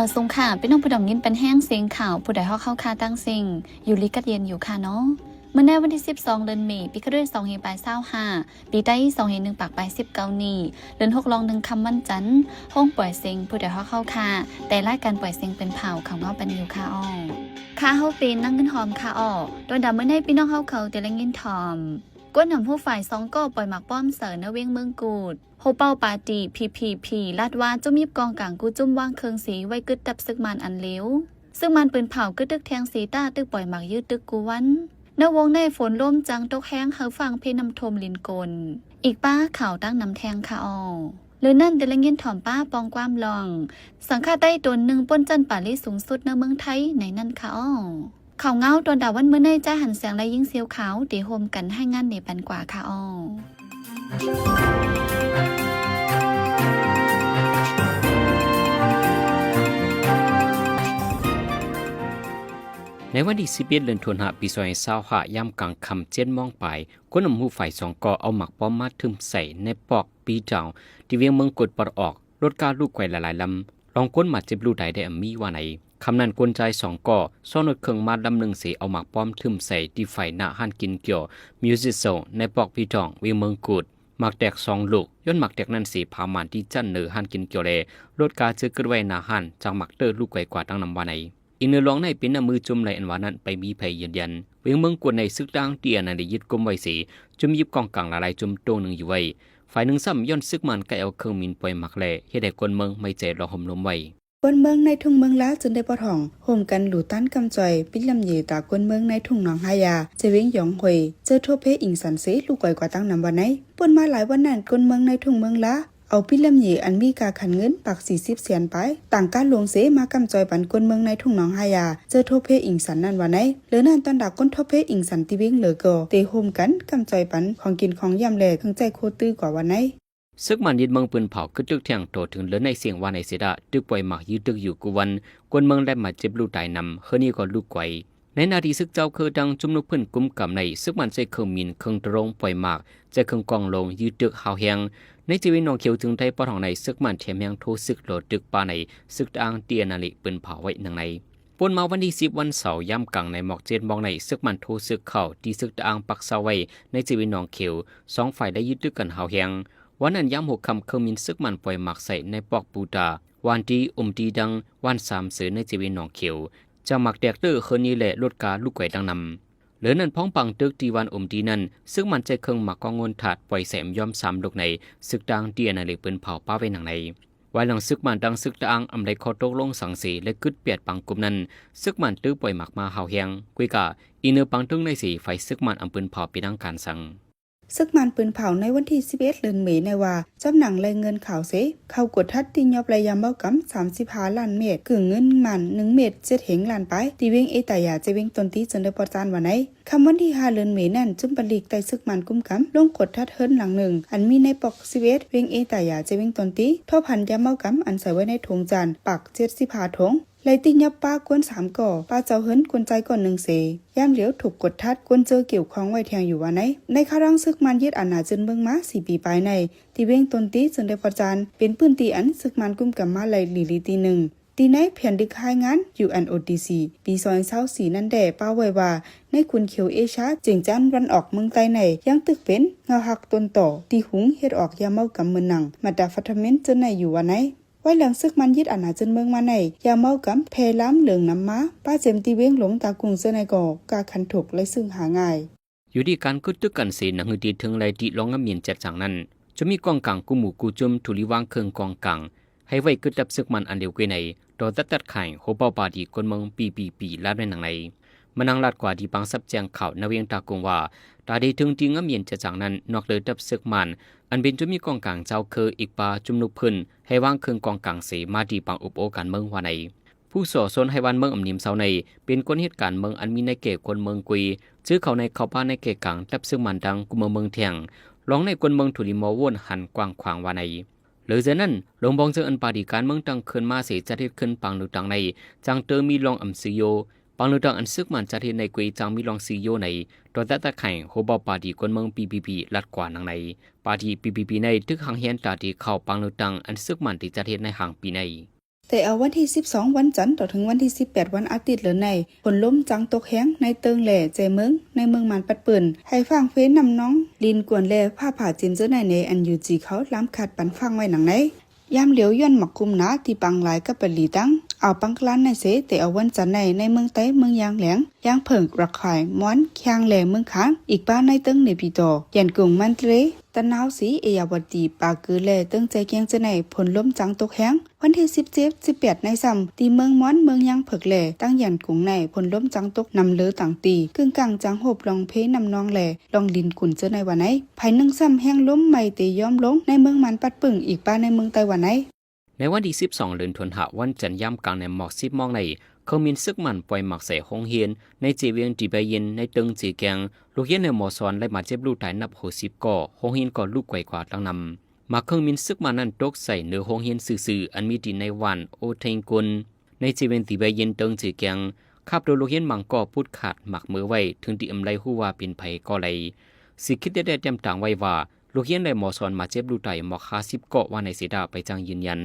มาสงค่ะเป็นน้องผู้ดำยินเป็นแห้งเสียงข่าวผู้ใดเข้าคาตั้งสิ่งอยู่ลิกัดเย็นอยู่ค่ะเนาะเมื่อในวันที่12เดือนเมษปีคด้วย2เฮปาย25ปีใต้2เฮ1ปากปลาย19นี้เดือน6ลอง1คำวันจันทร์ห้องปล่อยเสียงผู้ใดเข้าคาแต่รายการปล่อยเสียงเป็นเผาเขาเงาเป็นอยู่ค่ะอ้อค่าเฮาเป็นนั่งเงินหอมค่ะอ้อโดยดำเมื่อในพี่น้องเขาแต่ละเงินทอมก้นหนำผู้ฝ่าย2ก็ปล่อยหมักป้อมเสริญนเวียงเมืองกูดโฮเป้าปาตีพีลาดว่าจุ่มยิบกองกลางกูจุ่มว่างเคืองสีไว้กึดดับซึกมันอันเลี้ยวซึ่งมันปืนเผากึดตึกแทงสีต้าตึกปล่อยหมักยืดตึกกูวันในวงในฝนร่มจังตกแห้งเฮาฟังเพนำทมลินกลอีกป้าข่าวตั้งนำแทงค่ะอหรือนั่นแต่ละเงินถ่อมป้าปองความลองสังฆาใต้ตนหนึ่งป้นจันป่าลิสูงสุดในเมืองไทยในนั่นค่ะข่าวเงาตอนดาวันเมื่อในจ้าหันแสงและยิ่งเสียวขาวตีโฮมกันให้งานเนปันกว่าค่ะในวันที่11เดือนธันวาคมปี2025ย่ำกลางค่ำ7 โมงไปคนนำหูฝ่าย2กอเอาหมักป้อมมาทึมใส่ในปอกปีเจ้าที่เวียงเมืองกดปลดออกรถการลูกไข่หลายๆลำลองก้นมาเจ็บลูกใดได้มีว่าไหนคำนั้นกลใจ2กอซ่อนรถเครื่องมาลำหนึ่งสีเอาหมักป้อมทึมใส่ที่ไฟหน้าหันกินเกี่ยวมิวสิโซในปอกปีจองเวียงเมืองกดหมักแตก2ลูกย้อนหมักแตกนั้นสีผามันที่จันเนือหันกินเกี่ยวเลยรถการซื้อกระไว้หน้าหันจากหมักเตอร์ลูกไข่กว่าตั้งนำว่าไหนอีกเนื้อร้องในเป็นน้ำมือจุ่มไหลอันวานั้นไปมีภัยยืนยันเวียงเมืองกวนในซึกดังเตียนันได้ยึดกุมไว้สีจุ่มยิบกองกลางละลายจุ่มโตหนึ่งอยู่ไว้ฝ่ายหนึ่งซ้ำย้อนซึกมันไกเอาเครื่องมินปล่อยหมักแหล่เฮ็ดให้คนเมืองไม่ใจรอห่มลมไว้กวนเมืองในทุ่งเมืองล้าจนได้ปะท่องห่มกันหลู่ตั้นกำจอยปิดลำเยตากวนเมืองในทุ่งหนองหายาเจเว้งหยองหวยเจอทั่วเพอิงสันเสลูกก่อยกว่าตั้งนำวันไหนป่นมาหลายวันนั้นกวนเมืองในทุ่งเมืองล้าเอาปิลำเหยอันมีกาขันเงินปัก40 เสียนไปต่างการหลวงเสมากำจอยปันกวนเมืองในทุ่งหนองหายาเจอโทเพอิงสันนั่นว่าไหนเหลือนั่นตอนดักก้นโทเพอิงสันที่วิ่งเหลือก็เตะโฮมกันกำจอยปันของกินของยำแหลกข้างใจโคตื้อกว่าวันไหนซึกมันยึดเมืองปืนเผาขึ้นตึกแทงโตถึงเหลือในเสียงว่าในเสดาตึกปล่อยหมักยืดตึกอยู่กูวันกวนเมืองได้มาเจ็บลูกตายนำเฮนี่ก็ลูกไกวในนาทีซึกเจ้าคือดังจุ่มลูกเพื่อนกุ้มกับในซึกมันใช้เครื่องมินเครื่องตรงปล่อยหมากใจเครื่องกองลงยืดตึกหาวแหงในชีวิตน้องเขียวถึงได้ปอทองในซึกมันเทียมแหงโทซึกโหลดตึกปาในซึกอ่างเตียนาลิปืนเผาไว้หนังในปนมาวันที่10วันเสาร์ย่ำกลางในหมอกเจ็ดมองในซึกมันโทซึกเข้าที่ซึกอ่างปักเสาไว้ในชีวิตน้องเขียว2 ฝ่ายได้ยึดตึกกันหาวแหงวันนั้นย่ำ6 คำเครื่องมินซึกมันปล่อยหมากใส่ในปอกปูตาวันที่ดีดังวัน3 เสือในชีวิตน้องเขียวจะหมักแดกเตอร์เฮนี่แหละลดการลูกไก่ดังนำเหลือนั้นพ้องปังตึกตีวันดีนั้นซึ่งมันใจเครื่องหมักกองเงินถาดปล่อยแสมย่อม3 ลูกในซึกดังเตียนาลิปืนเผาป้าไว้หนังในไว้หลังซึกมันดังซึกดังอำไรคอตกลงสังสีและกึดเปียดปังกลุ่มนั้นซึกมันตื้อปล่อยหมักมาหาวแหงกุยกะอีเนอปังตึงในสีไฟซึกมันอำปืนเผาไปดังการสั่งซึกมันปืนเผาในวันที่11เดือนเมษายนในว่าจำหนังรายเงินข่าวเสเข้ากดทัดตียอบรายยามเบ้ากำ35 ล้านเมตรกึ่งเงินมัน1 เมตร7 เหงล้านไปตีเวงเอตายาจะเวงตนตีจนได้ปอจานวันไหนคำวันที่5เดือนเมษายนนั่นจุ่มปลีกไตซึกมันกุ้มกำลงกดทัดเฮิรนหลังหนึ่งอันมีในปอก11เวงเอตายาจะเวงตนตีท่อพันยามเบ้ากำอันใส่ไว้ในถุงจานปัก75 ถุงไลติยับป้ากวน3 ก่อป้าเจ้าเฮิรนกวนใจก่อน1 เสย่ามเหลียวถูกกดทัดกวนเจอเกี่ยวของไว้แทงอยู่ว่าไหนในคารังซึกมันยึดอาณาจนเมืองมา4 ปีไปในตีเวงตนตีจนได้ประจานเป็นปืนตีอันซึกมันกุ้มกับมาไลลีตีหนึ่งตีในแผ่นดึกหายงาน UNODC ปี2024นั่นแด่ป้าไว้ว่าในคุณเขียวเอชาจึงจันวันออกเมืองใต้ในยังตึกเป็นเงาหักต้นต่อตีหุงเฮ็ดออกยาเมากำเมืองหนังมาดาฟัตเมนจนในอยู่ว่าไหนไว้หลังซึกมันยึดอาณาจนเมืองมาในยาเมากำเพล้ำเหลืองน้ำม้าป้าเจมตีเว้งหลงตากุงเสนในก่อกาคันถกและซึ่งหาง่ายอยู่ที่การกึดตึกกันเสียหนังหือดีถึงไรดีลองงำเมียนจัดจังนั้นจะมีกองกลางกูหมู่กูจุมทุลิวางเครื่องกองกลางให้ไว้กึดดับซึกมันอันเดียวกันในโดยตัดไข่โฮเปาปาดีคนเมืองปีลาดในหนังในมันนังลาดกว่าที่ปังซับแจงข่าวนาเวียงตากงว่าตาดีถึงที่งำเมียนจัดจังนั้นนอกเลยดับซึกมันอันเป็นจะมีกองกลางเจ้าคืออีกปาจุมนุพื้นให้วางเครื่องกองกลางเสมาดีปังอุปโอการเมืองว่าในผู้ส่อสนให้วันเมืองอำนิมเสาในเป็นคนเหตุการณ์เมืองอันมีในเกคนเมืองกุยซื้อเขาในเขาบ้านในเกกลางดับซึ่งมันดังกุมเมืองเทียงร้องในคนเมืองทุลิมอวนหันกว้างขวางว่าในหรือจากนั้นหลวงบองเจออันปาดีการเมืองตังขึ้นมาเสียจัดเหตุขึ้นปังหรือตังในจังเตอมีลองอำซิโยปังหรือตังอันซึกมันจัดเหตุในกุยจังมีลองซิโยในตัวตัดไข่โฮบอปาดีคนเมืองปีลัดกว่านังในปาดีปีในทึกหางเฮียนตาดีเข้าปังหรือตังอันซึกมันที่จัดเหตุในหางปีใน แต่เอาวันที่12วันจันทร์ต่อถึงวันที่18วันอาทิตย์เหลือในฝนล้มจังตกแห้งในเติงแหล่ใจเมืองในเมืองมันปัดปืนให้ฟังเฟ้นนำน้องลินกวนแลผ้าผ่าจินเจอในอันยูจีเขาล้ำขาดปันฟังไว้หนังไหนยามเหลียวย้อนหมักกุมหนาที่ปังหลายกับปลีตั้งเอาปังกลันในเสแต่เอาวันจันทร์ในเมืองใต้เมืองยางแหลงยางเผิงรักขายม้อนแข้งแหลเมืองค้างอีกบ้านในเติงในปีโตยันกุงมันเตรตะนาวสีเอยาวดีปากือแลเติงใจเกียงจะในผลล้มจังตกแห้งวันที่17 18ในซ้ำตีเมืองม้อนเมืองยางเผิกแหลตั้งยันกุงในผลล้มจังตกนำเลือต่างตีกึ่งกลางจังหบลองเพนำนองแหลลองลินกุนเจอในวันไหนภายนึ่งซ้ำแห้งล้มไม่เตย้อมลงในเมืองมันปัดปึ่งอีกบ้านในเมืองไต้หวันไหนในวันที่12เดือนธันวาคมวันจันทร์ย่ำกลางในหมอก10มองในเขามีซึกมันปล่อยหมักใส่ห้องเฮียนในจีเวียงจีใบเย็นในตึงจีแกงลูกเฮียนในหมอซอนและมาเจ็บลูกตายนับ60ก่อห้องเฮียนก่อลูกไกวกว่าตั้งนำมาเครื่องมินซึกมันนั้นตกใส่เนื้อห้องเฮียนซื่อๆอันมีดินในวันโอเทงกุลในจีเวียงจีใบเย็นตึงจีแกงขับโดยลูกเฮียนมังก่อพูดขาดหมักมือไว้ถึงที่อำไลหู้ว่าเป็นไผก่อไหลสิคิดได้จำต่างไว้ว่าลูกเฮียนในหมอซอนมาเจ็บลูกตายหมอก50ก่อว่าในสีดาไปจังยืนยัน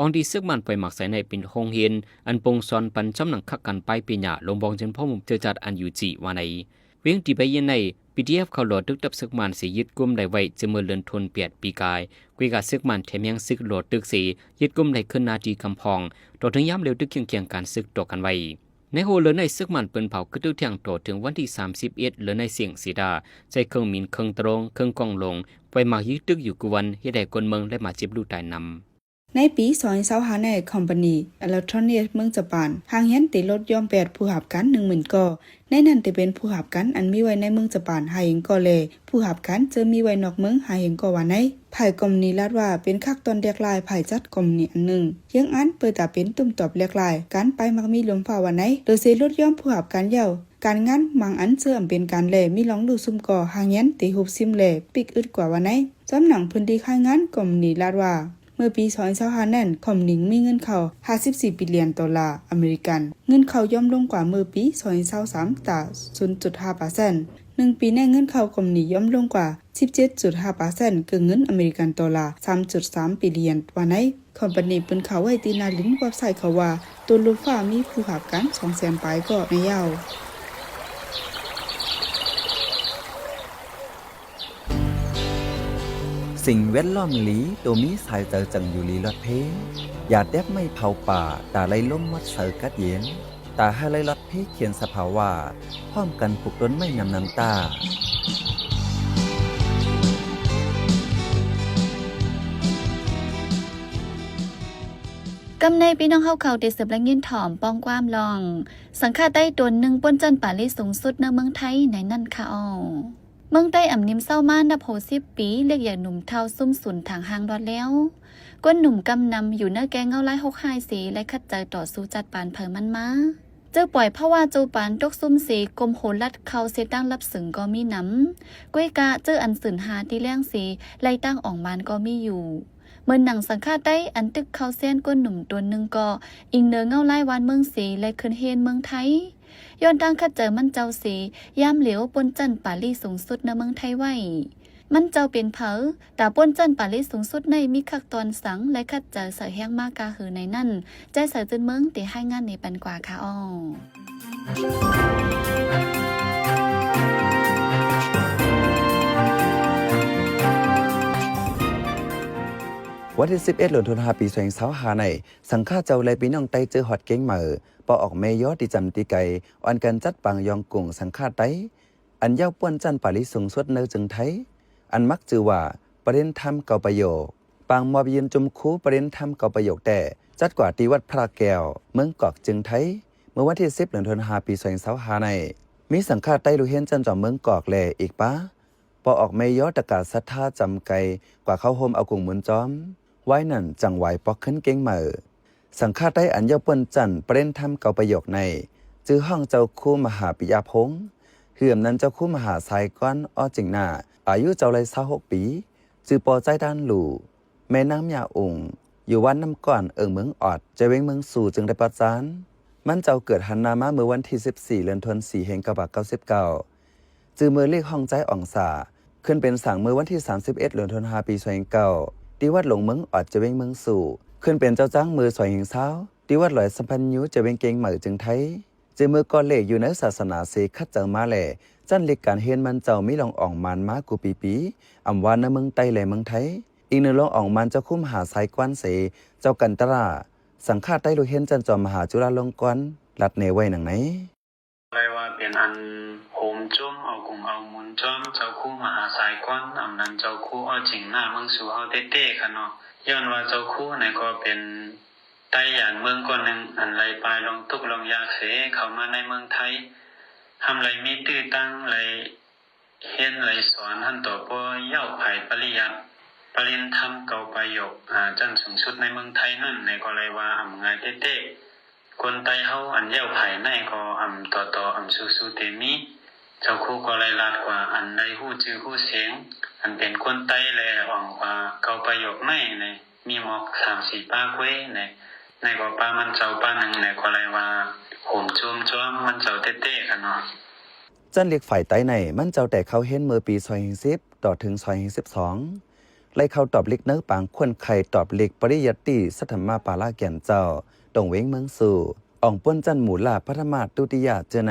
องดีซึกมันไปหมักใส่ในเป็นห้องเฮียนอันปงซอนปันจำหนังคักกันไปปีหยาลงบองจนพ่อมุมเจอจัดอันอยู่จีว่าในเวียงตีไปเย็นใน PDF เขาหลอดดึกดับซึกมันสียึดกุมได้ไว้จะเมื่อเลือนทนเปียดปีกายกุยกับซึกมันแถมยังซึกหลอดดึกสียึดกุมได้ขึ้นนาทีคำพองต่อถึงย้ำเร็วดึกเคียงการซึกต่อกันไว้ในโฮเลือในซึกมันเปิ้นเผากระตุ้เที่ยงต่อถึงวันที่31เลือในเสียงสีดาใจเครื่องมินเครื่องตรงเครื่องกองลงไปหมักยึดดึกอยู่กุวันเฮ็ดให้คนเมืองและมาเจ็บลูกตายนำในปี2025ในคอมพานีอิเล็กทรอนิกส์เมืองญี่ปุ่นหางเห็นติดรถยอม8ผู้หับกัน 10,000 ก่อในนั้นจะเป็นผู้หับกันอันมีไว้ในเมืองญี่ปุ่นหาเองก่อเลยผู้หับกันจะมีไว้นอกเมืองหาเองก่อว่าไหนภายกรมนี้ลาดว่าเป็นคักตอนเรียกลายภายจัดกรมนี้อันหนึ่งยังอันเปิดตาเป็นตุ่มตอบเรียกลายการไปมักมีลมฝ่าว่าไหนโดยเสรถยอมผู้หับกันเยาการงานมังอันเสื่อมเป็นการแลมีลองดูซุ่มก่อหางเห็นติหุบซิมแลปิกอึดกว่าว่าไหนจำหนังพื้นที่ค่ายงานกรมนี้ลาดว่าเมื่อปี2025นั้นคอมนิงมีเงินเข้า54 บิลเลียนดอลลาร์อเมริกันเงินเข้าย่อมลงกว่าเมื่อปี2023ต่อ 0.5% 1 ปีในเงินเข้าคอมนิย่อมลงกว่า 17.5% คือเงินอเมริกันดอลลาร์ 3.3 บิลเลียนว่าไหนคอมพานีเปิ้นเข้าไว้ที่หน้าลิ้นเว็บไซต์เขาว่าตัวรถฟ้ามีผู้ขับกัน 200,000 ปลายก็ในยาวสิ่งแวดล้อมหลีตัวมีสายเจอจังอยู่ลีลอดเพอย่าแดบไม่เผาป่าตาไล่ล้มมัดเสือกัดเย็นตาให้ไล่ลอดเพเขียนสภาวะพร้อมกันปลุกล้นไม่นำน้ำตากำในพี่น้องเขาติดสืบและยินถ่อมป้องความลองสังฆาใต้ตนหนึ่งป้นจันป่าลิสูงสุดในเมืองไทยในนั่นค่ะอ้อเมืองใต้อ่ำนิ่มเศร้าม่านนับ60 ปีเรียกอย่างหนุ่มเท่าซุ่มสุนทางหางรอดแล้วก้นหนุ่มกำนำอยู่เนื้อแกงเงาไล่6 5สีและคัดใจต่อสู้จัดปานเผยมันมาเจอปล่อยเพราะว่าจูปานตกซุ่มสีกลมโหลัดเขาเสตั้งรับสึงก็มีน้ำก้วยกะเจออันสืนหาที่แรงสีไล่ตั้งออกมานก็มีอยู่เมื่อหนังสังฆาใต้อันตึกเขาเส้นก้นหนุ่มตัวหนึ่งก็อิงเนื้อเงาไล่วานเมืองสีและคืนเฮนเมืองไทยย้อนดังคัดเจอมันเจ้าสียามเหลียวปนจันป่าลี่สูงสุดในเมืองไทยไว้มันเจ้าเป็นเผอแต่ปนจันป่าลี่สูงสุดในมีคักตอนสังและคัดเจอเสือแห้งมากกาหือในนั่นใจเสือจนเมืองตีให้งานในปันกว่าค่ะอ้อวันที่11 เดือนธันวาคมปี2025ในสังฆาเจ้าไล่พี่น้องไต้เจอฮอดเก่งเหมอปอออกเมยอติจำติไกอันกันจัดปังยองกุ่งสังฆาไต้อันยาวป้วนจันปาลิสูงสุดเนจึงไทยอันมักจือว่าประเด็นธรรมเก่าประโยคปางมอบยืนจุมคูประเด็นธรรมเก่าประโยคแต่จัดกว่าที่วัดพระแก้วเมืองกอกจึงไทยเมื่อวันที่10 เดือนธันวาคมปี2025ในมีสังฆาไต้ลูเฮียนจันจอมเมืองกอกแลอีกปะปอออกเมยอตะกาศศรัทธาจำไกกว่าเข้าโฮมเอากุ่งหมุนจอมไว้นั่นจังไหวปอกขึ้นเก่งเหมอสังฆาไต้อันยาวป้วนจันประเด็นธรรมเก่าประโยคในจื้อห้องเจ้าคู่มหาปิยาพงษ์เหื่อมนั้นเจ้าคู่มหาสายก้อนอ้อจิงหน้าอายุเจ้าไร26 ปีจื้อปอใจด้านหลู่แม่น้ำยาองค์อยู่วันน้ำก่อนเมืองออดจะเว้งเมืองสู่จึงได้ประจานมันเจ้าเกิดหันนามาเมื่อวันที่14 เดือนธันวาคมแห่ง99จื้อมือเลขห้องใจอ่องสาขึ้นเป็นสั่งเมื่อวันที่31 เดือนธันวาคมปี2009ที่วัดหลวงเมืองออดจะเว้งเมืองสู่ ขึ้นเป็นเจ้าจ้างมือสวยหิงเช้าที่วัดหลอยสัมพันยูจะเป็นเก่งเหมือจึงไทยเจมือก่อนเลขอยู่ในศาสนาเสคัดเจอมาแหล่จันเล็กการเฮียนมันเจ้ามิลองอ่องมันมากูปีอำวานในเมืองไต้แหล่เมืองไทยอีกหนึ่งลองอ่องมันเจ้าคุ้มหาสายกวนเสเจ้ากันตราสังฆาใต้ลูกเฮียนจันจอมมหาจุฬาลงกรณ์รัดเนไว้หนังไหนอะไรว่าเป็นอันโหมจุ้มเอากลุ่มเอามุนจ้อมเจ้าคู่มหาสายกวนอำนั้นเจ้าคู่เอาจริงหน้าเมืองสู่เฮาเต้ๆค่ะเนาะย้อนว่าเจ้าคู่ไหนก็เป็นไต้หยานเมืองก่อนหนึ่งอันไรปลายลองตุกลองยากเสเข้ามาในเมืองไทยทำไรมีตื้อตั้งไรเฮ็ดไรสอนท่านต่อปเย้าไผปริยัติปริญธรรมเก่าประโยคจันสูงสุดในเมืองไทยนั่นในก็ไรว่าอำงายเต้ๆคนไต้เฮาอันเย้าไผในก็อำต่ออำสู้ๆเตมีเจ้าคู่ก็ไรลาดกว่าอันใดฮู้ชื่อฮู้เสียงอันเป็นคนไต้แลอ่องกว่าเก่าประโยคในมีหมอก 3-4 ป้าเว้ในก็ป้ามันเจ้าป้าหนึ่งในก็ไรว่าโหมจุ้มจ้อมมันเจ้าเต้ๆกันเนาะจันเล็กฝ่ายไต้ในมันเจ้าแต่เขาเห็นเมื่อปี2010ต่อถึง2012ไล่เขาตอบเล็กเนื้อปางควนไข่ตอบเล็กปริยัติสัทธมาปาลาแก่นเจ้าตรงเว้งเมืองสู่อ่องป้นจันหมูลาพัฒมาตุติยาเจอใ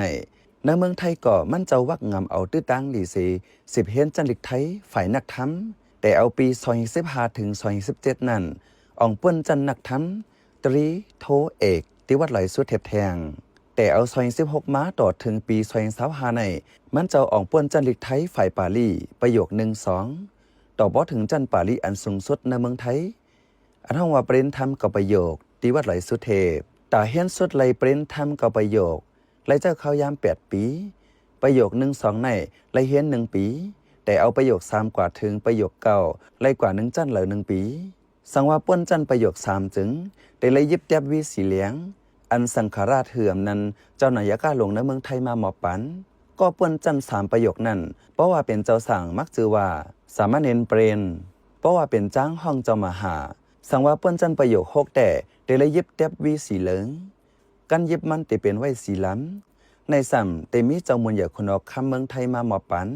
นเมืองไทยก่อมันเจ้าวักงำเอาตื้อตั้งหลีสี10เห็นจันเล็กไทยฝ่ายนักทำแต่เอาปี2015ถึง2017นั่นอ่องป้นจันนักทำตรีโทเอกติวัดไหลสุดเทบแทงแต่เอา2016มาต่อถึงปี2025ในมันเจ้าอ่องป้นจันเล็กไทยฝ่ายปาลีประโยค1-2ต่อบ่ถึงจันปาลีอันสูงสุดในเมืองไทยอันห้องว่าเปรนธรรมกับประโยคติวัดไหลสุเทพตาเฮียนสุดไหลเปรนธรรมกับประโยคไหลเจ้าเขายาม8ปีประโยค1-2ในไหลเฮียน1ปีแต่เอาประโยค3กว่าถึงประโยค9ไหลกว่า1จันเหลือ1ปีสังว่าป้นจันประโยค3จึงได้ไหลยิบแตบวีสีเหลียงอันสังฆราชเหือมนั้นเจ้านายกาหลงในเมืองไทยมาหมอปันก็ป้นจัน3ประโยคนั้นเพราะว่าเป็นเจ้าสั่งมักจือว่าสามเณรเปรนเพราะว่าเป็นจ้างห้องเจ้ามหาสังว่าเปิ้นจันประโยค6แต่ได้เลยยิบแตบวีสีเหลืองกันยิบมันติเป็นไว้สีล้ำในซ้ำแต่มีเจ้ามวลใหญ่คนออกคำเมืองไทยมาหมอปัน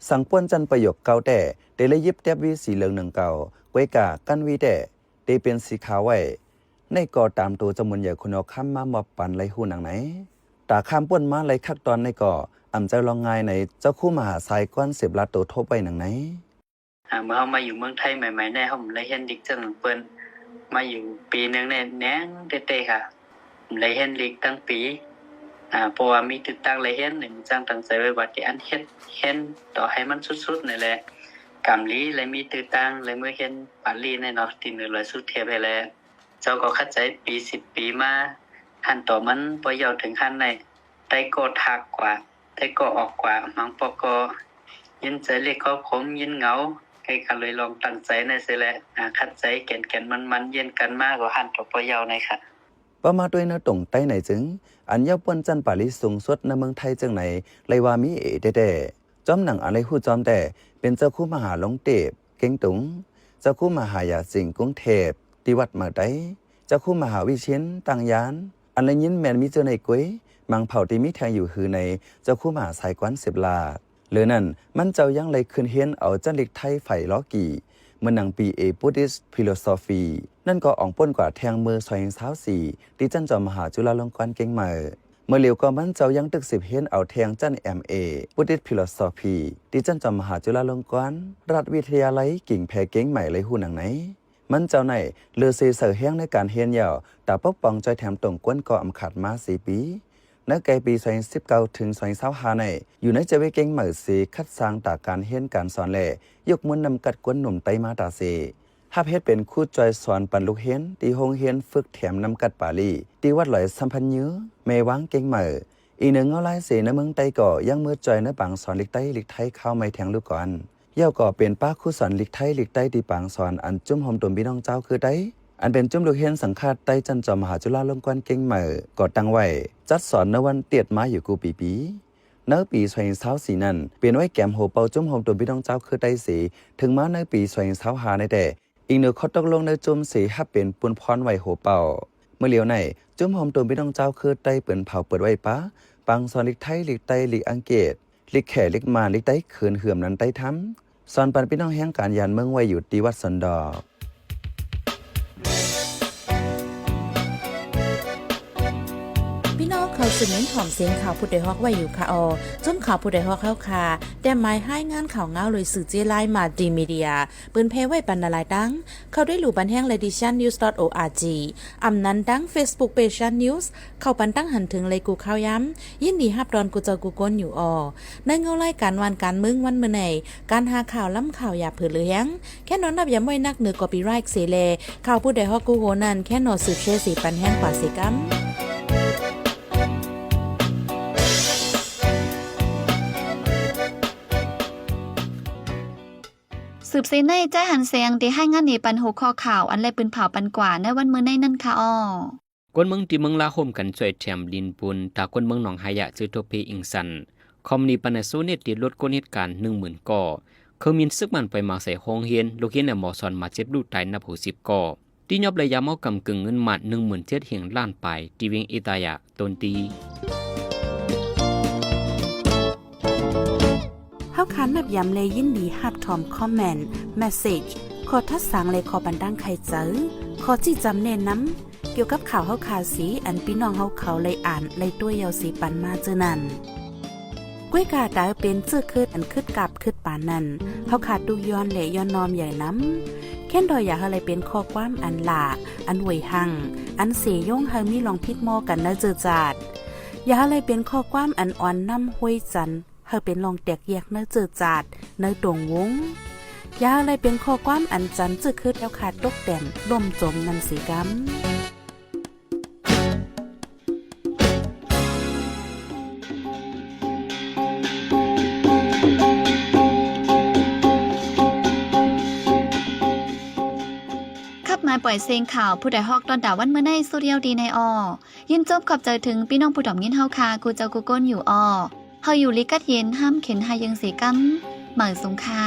สังเปิ้นจันประโยคเก่าแต่ได้เลยยิบแตบวีสีเหลือง1เก่าไว้กะกันวีแต่ได้เป็นสีขาวไว้ในก่อตามตัวเจ้ามวลใหญ่คนออกคำมาหมอปันไหลหูหนังไหนตาข้ามป้นมาไหลคักตอนในก่ออำเจ้าลองงายในเจ้าคู่มหาสายก้อน10 ล้านตัวทบไว้หนังไหนเมื่อเฮามาอยู่เมืองไทยใหม่ๆได้เฮาเลยเห็นดิกจังเปิ้นมาอยู่ปีนึงแน่งเต้ๆค่ะเลยเห็นดิกตั้งปีเพราะว่ามีติดตั้งเลยเห็นนี่มันจังตั้งใจไว้ว่าที่อันเห็นต่อให้มันสุดๆนี่แหละกำลีเลยมีติดตั้งเลยเมื่อเห็นปาลีแน่เนาะที่100สุดเทพให้แล้วเจ้าก็เข้าใจปี10ปีมาหันต่อมันบ่ยาวถึงขั้นไหนได้ก็ทักกว่าได้ก็ออกกว่ามังปอก็ยินใจเรียกเขาผมยินเหงาให้กันเลยลองตั้งใจในเสียแหละคัดใจแก่นมันเย็นกันมากกว่าหันต่อปยาวในค่ะประมาด้วยนะตรงใต้ไหนจึงอันยาป้นจันปาลีสูงสุดในเมืองไทยจังไหนเลยว่ามีแต่จอมหนังอะไรฮู้จอมแต่เป็นเจ้าคู่มหาหลงเตบเก่งตุงเจ้าคู่มหายาสิงกรุงเทพที่วัดมาได้เจ้าคู่มหาวิเชียรตังยานอันเลยยินแม่นมีเจ้าในกุ้ยมังเผาที่มีแทงอยู่คือในเจ้าคู่มหาสายกวน10 ล้านหรือนั่นมันเจ้ายังเลยคืนเฮียนเอาจันเล็กไทยไฟล้อกี่เมื่อนังปีBuddhist philosophy นั่นก็อ่องป้นกว่าแทงมือ2024ที่จันจอมมหาจุฬาลงกรณ์เก่งมาเมื่อเหลียวก็มันเจ้ายังตึก10เฮียนเอาแทงจัน MA Buddhist philosophy ที่จันจอมมหาจุฬาลงกรณ์รัฐวิทยาลัยกิ่งแพเก่งใหม่เลยหูหนังไหนมันเจ้าในเลือเสือเฮียงในการเฮียนยาวแต่ปกป้องใจแถมตรงก้นก็อำขาดมา4 ปีในไกลปี2019ถึง2025ในอยู่ในเจเวเก่งเหมือสีคัดสร้างตาการเฮียนการสอนแหล่ยกมวลนำกัดกวนหนุ่มไตมาตาเสฮับเฮ็ดเป็นคู่จอยสอนปันลูกเฮียนตีโฮงเฮียนฝึกแถมนำกัดปาลีตีวัดหลอยสัมพันธ์ยื้อเมวังเก่งเหมืออีกหนึ่งเอาลายเสในเมืองไตก่อยังมือจอยในปางสอนลิกไตลิกไทยเข้าไม่แทงลูกก่อนเย่าก่อเป็นป้าคู่สอนลิกไทยลิกไตตีปางสอนอันจุ่มหอมตุ่มพี่น้องเจ้าคือไตอันเป็นจุ่มลูกเฮียนสังฆาตใต้จันจอมมหาจุฬาลงกรณ์เก่งเหมือก่อตั้งไว้จัดสอนในวันเตียดมาอยู่กูปีในปี2024นั้นเปลี่ยนไว้แกมโหเปาจุ่มหอมตุ่มพี่น้องเจ้าคือไต้สีถึงมาในปี2025ในแต่อีกหนึ่งข้อตกลงในจุ่มสีฮับเป็นปุนพรไว้โหเปาเมื่อเหลียวในจุ่มหอมตุ่มพี่น้องเจ้าคือไต้เปิ่นเผาเปิดไว้ปะปังสอนลิกไทยลิกไตลิกอังเกตลิกแขลิกมาลิกไต้เขินเหื่อมนั้นไต้ทำสอนปันพี่น้องแห่งการยานเมืองไว้อยู่ที่วัดสันดอก สืบเน้นถ่อมเสียงข่าวผู้ใดฮอกไว้อยู่ค่ะจนข่าวผู้ใดฮอกเข้าค่ะแต่หมายให้งานข่าวเงาเลยสื่อเจไลมาดีมีเดียปืนเพไว้ปันนาลายดังเข้าได้หลู่บันแห้ง lediciannews.org อำนั้นดัง Facebook page news เข้าปันตั้งหันถึงเลยกูข่าวย้ำยินดีฮับดอนกูเจอกูก้นอยู่ในเงาไล่การวันการมึงวันเมื่อไหนการหาข่าวล้ำข่าวอย่าเผือเลี้ยงแค่นอนนับย้ำไว้นักเหนือกอปีไรค์เสเลข่าวผู้ใดฮอกกูโหนั่นแค่นอสืบเชสีปันแห้งกว่าสิกัมสืบเสในใจหันเสียงที่ให้งานนี้ปันหัวข้อข่าวอันไรปืนเผาปันกว่าในวันมื้อในนั่นค่ะคนเมืองที่เมืองลาโฮมกันช่วยแถมลินปุนตาคนเมืองหนองหายะซื้อโทเพอิงสันคอมนีปันโซเนตติลดก้นเหตุการณ์ 10,000 ก่อเขามีซึกมันไปมาใส่ห้องเฮียนลูกเฮียนในหมอสอนมาเจ็บลูกตายนับ60 ก่อที่ยอบระยะเมากำกึ่งเงินหมัด 17,000 เฮียงล้านไปที่เวียงอิตายะตนตีเฮาคันนับย้ำเลยยินดีฮับทอมคอมเมนต์เมสเสจขอทัดสังเลยขอบันดังใครเจอขอจี้จำเน้นน้ำเกี่ยวกับข่าวเฮาคาสีอันพี่น้องเฮาเขาเลยอ่านเลยตัวยาวสีปันมาเจอนั่นก้วยกาดาวเป็นเจื้อคืดอันคืดกับคืดปานนั้นเฮาขาดดูย้อนและย้อนนอมใหญ่น้ำแค่นดอยอยากอะไรเป็นข้อความอันหลาอันหวยหังอันเสยงเฮามีลองพิดมอกันนะเจอจาดอยากอะไรเป็นข้อความอันอ่อนน้ำห้วยจันเฮาเป็นลองแตกแยกเนื้อเจอจาดเนื้อตรงวงยาอะไรเป็นข้อความอันจันจื้อคืดแล้วขาดตกแต่นล่มจมนันสีกำมาปล่อยเสียงข่าวผู้ใดฮอกตอนดาวันเมื่อในสุเรียวดีในยินจบขอบใจถึงพี่น้องผู้ถ่อมยินเฮาคากูเจ้ากูก้นอยู่เฮาอยู่ลิกัดเย็นห้ามเข็นหายังสีกัมเหมือสงค่า